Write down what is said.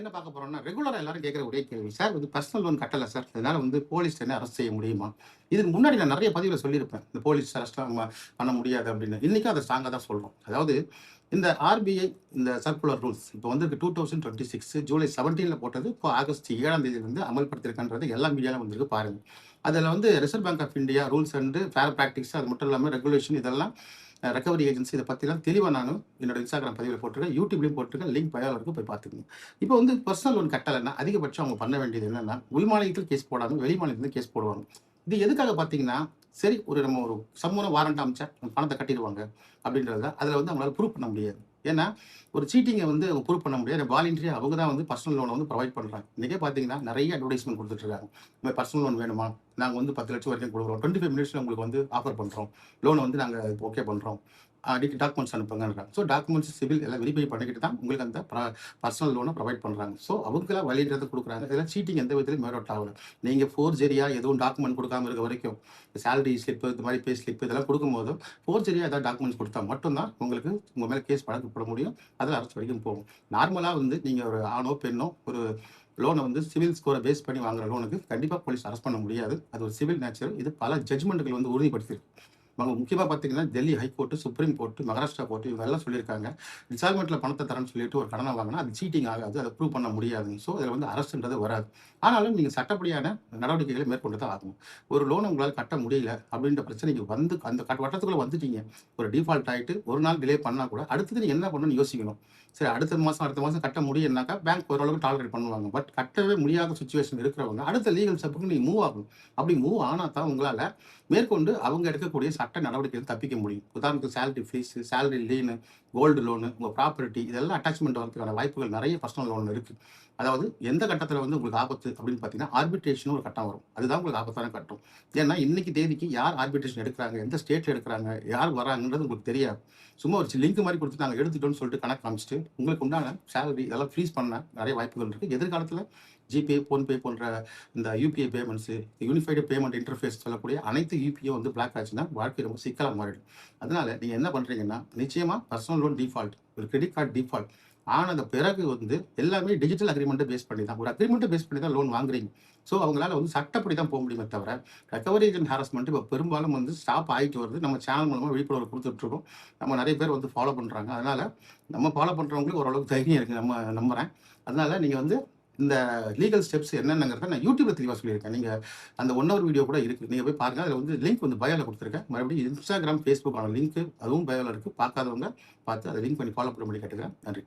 என்ன பார்க்க போறோம்னா, ரெகுலரா எல்லாரும் கேட்கிற ஒரே கேள்வி. சார் பர்சனல் லோன் கட்டல சார். அதனால போலீஸ் என்ன அரெஸ்ட் செய்ய முடியுமா? இதுக்கு முன்னாடி நான் நெறைய பதிவுல சொல்லியிருப்பேன். இந்த போலீஸ் அரெஸ்ட்லாம் பண்ண முடியாது அப்படின்னு. இன்னைக்கும் அத ஸ்ட்ராங்கா தான் சொல்றோம். அதாவது இந்த ஆர்பிஐ இந்த சர்க்குலர் ரூல்ஸ் இப்போ 2026 ஜூலை 17ல போட்டது. இப்போ ஆகஸ்ட் 7ஆம் தேதியிலிருந்து அமல்படுத்தியிருக்கின்றது எல்லா மீடியாலும் வந்திருக்கு பாருங்க. அதுல reserve bank of India rules and fair practice அது மட்டும் இல்லாம ரெகுலேஷன் இதெல்லாம் ரெக்கவரி ஏஜென்சி இதை பற்றிலாம் தெளிவாக நானும் என்னோட இன்ஸ்டாகிராம் பதிவில் போட்டிருக்கேன், யூடியூப்லையும் போட்டிருக்கேன். லிங்க் பயோவில் இருக்கு, போய் பார்த்துக்கோங்க. இப்போ பர்சனல் லோன் கட்டலைன்னா அதிகபட்சம் அவங்க பண்ண வேண்டியது என்னன்னா, உள் மாநிலத்தில் கேஸ் போடாமல் வெளி மாநிலத்தில் கேஸ் போடுவாங்க. இது எதுக்காக பார்த்தீங்கன்னா, சரி நம்ம ஒரு சம்மூன வாரண்ட் அமைச்சா பணத்தை கட்டிடுவாங்க அப்படின்றத அதில் அவங்களால ப்ரூவ் பண்ண முடியாது. ஏன்னா ஒரு சீட்டிங்கை அவங்க ப்ரூவ் பண்ண முடியாது. வாலண்டரியா அவங்க தான் பர்சனல் லோனை ப்ரொவைட் பண்ணுறாங்க. இன்றைக்கே பார்த்தீங்கன்னா நிறைய அட்வர்டைஸ்மெண்ட் கொடுத்துட்ருக்காங்க. இந்த பர்சனல் லோன் வேணுமா, நாங்கள் 10 லட்சம் வரைக்கும் கொடுக்குறோம், 25 மினிட்ஸில் உங்களுக்கு ஆஃபர் பண்ணுறோம், லோனை நாங்கள் ஓகே பண்ணுறோம், டாக்குமெண்ட்ஸ் அனுப்புங்கன்றாங்க. ஸோ டாக்குமெண்ட்ஸ் சிவில் எல்லாம் வெரிஃபை பண்ணிக்கிட்டு தான் உங்களுக்கு அந்த பர்சனல் லோனை ப்ரொவைட் பண்ணுறாங்க. ஸோ அவங்களாம் வழின்றதை கொடுக்குறாங்க. இதெல்லாம் சீட்டிங் எந்த விதத்திலும் மேலோட் ஆகல. நீங்கள் ஃபோர்ஜரியா எதுவும் டாக்குமெண்ட் கொடுக்காம இருக்க வரைக்கும், சேலரி ஸ்லிப்பு இந்த மாதிரி பே ஸ்லிப் இதெல்லாம் கொடுக்கும்போது ஃபோர்ஜரியா ஏதாவது டாக்குமெண்ட்ஸ் கொடுத்தா மட்டும்தான் உங்களுக்கு உங்கள் மேலே கேஸ் வழக்கப்பட முடியும். அதில் அரசு வரைக்கும் போகும். நார்மலாக நீங்கள் ஒரு ஆணோ பெண்ணோ ஒரு லோனை சிவில் ஸ்கோரை பேஸ் பண்ணி வாங்குற லோனுக்கு கண்டிப்பாக போலீஸ் அரெஸ்ட் பண்ண முடியாது. அது ஒரு சிவில் நேச்சர். இது பல ஜட்ஜ்மெண்ட்டுகள் உறுதிப்படுத்தியிருக்கு. முக்கியமாக பார்த்தீங்கன்னா Delhi high court, supreme court, Maharashtra court இவங்க எல்லாம் சொல்லியிருக்காங்க. இன்ஸ்டால்மெண்ட்டில் பணத்தை தரேன்னு சொல்லிட்டு ஒரு கடனை வாங்கினா அது சீட்டிங் ஆகாது, அதை ப்ரூவ் பண்ண முடியாது. ஸோ இதில் அரசுன்றது வராது. ஆனாலும் நீங்கள் சட்டப்படியான நடவடிக்கைகளை மேற்கொண்டு தான் ஆகணும். ஒரு லோன் உங்களால் கட்ட முடியல அப்படின்ற பிரச்சனைக்கு அந்த வட்டத்துக்குள்ளே வந்துட்டீங்க, ஒரு டிஃபால்ட் ஆகிட்டு ஒரு நாள் டிலே பண்ணால் கூட அடுத்தது நீங்கள் என்ன பண்ணணும்னு யோசிக்கணும். சரி அடுத்த மாதம் கட்ட முடியும்னாக்கா பேங்க் ஓரளவுக்கு டாலரேட் பண்ணுவாங்க. பட் கட்டவே முடியாத சுச்சுவேஷன் இருக்கிறவங்க அடுத்த லீகல் ஸ்டெப்புக்கு நீங்கள் மூவ் ஆகணும். அப்படி மூவ் ஆனால் தான் உங்களால் மேற்கொண்டு அவங்க எடுக்கக்கூடிய சட்ட நடவடிக்கைகள் தப்பிக்க முடியும். உதாரணத்துக்கு salary fees, salary lien, gold loan, உங்கள் ப்ராப்பர்ட்டி இதெல்லாம் அட்டாச்மெண்ட் வரதுக்கான வாய்ப்புகள் நிறைய பர்சனல் லோன் இருக்குது. அதாவது எந்த கட்டத்தில் உங்களுக்கு ஆபத்து அப்படின்னு பார்த்தீங்கன்னா, ஆர்பிட்ரேஷன் ஒரு கட்டம் வரும். அதுதான் உங்களுக்கு ஆபத்தான கட்டம். ஏன்னா இன்னைக்கு தேதிக்கு யார் ஆர்பிட்ரேஷன் எடுக்கிறாங்க, எந்த ஸ்டேட்டில் எடுக்கிறாங்க, யார் வராங்கன்றது உங்களுக்கு தெரியாது. சும்மா ஒரு லிங்க் மாதிரி கொடுத்து நாங்கள் எடுத்துட்டோம்னு சொல்லிட்டு கணக்கு காமிச்சிட்டு உங்களுக்கு உண்டான சேலரி இதெல்லாம் ஃப்ரீஸ் பண்ண நிறைய வாய்ப்புகள் இருக்குது. எதிர்காலத்தில் ஜிபே, ஃபோன்பே போன்ற இந்த UPI payments, unified payment interface சொல்லக்கூடிய அனைத்து யூபிஐ பிளாக் ஆச்சுன்னா வாழ்க்கை ரொம்ப சிக்கலாக மாறிடும். அதனால நீங்கள் என்ன பண்ணுறீங்கன்னா, நிச்சயமாக பர்சனல் லோன் டிஃபால்ட், ஒரு கிரெடிட் கார்டு டிஃபால்ட் ஆனது பிறகு எல்லாமே டிஜிட்டல் அக்ரிமெண்ட்டை பேஸ் பண்ணி தான், ஒரு அக்ரிமெண்ட்டை பேஸ் பண்ணி தான் லோன் வாங்குறீங்க. ஸோ அவங்களால சட்டப்படி தான் போக முடியுமே தவிர, ரெக்கவரி ஏஜென்ட் ஹாரஸ்மெண்ட் இப்போ பெரும்பாலும் ஸ்டாப் ஆகிட்டு வருது. நம்ம சேனல் மூலமாக விழிப்புணர்வு கொடுத்துட்ருக்கோம். நம்ம நிறைய பேர் ஃபாலோ பண்ணுறாங்க. அதனால் நம்ம ஃபாலோ பண்ணுறவங்களுக்கு ஓரளவுக்கு தைரியம் இருக்குது, நம்ம நம்புகிறேன். அதனால் நீங்கள் இந்த லீகல் ஸ்டெப்ஸ் என்னென்னங்கிறத நான் யூடியூப்ல தெளிவாக சொல்லியிருக்கேன். நீங்கள் அந்த 1 ஹவர் வீடியோ கூட இருக்குது, நீங்கள் போய் பாருங்கள். அதில் லிங்க் பயோவில் கொடுத்துருக்கேன். மறுபடியும் இன்ஸ்டாகிராம், ஃபேஸ்புக்கான லிங்க் அதுவும் பயோவில் இருக்குது. பார்க்காதவங்க பார்த்து அதை லிங்க் பண்ணி ஃபாலோ பண்ண கேட்டுக்கிறேன். நன்றி.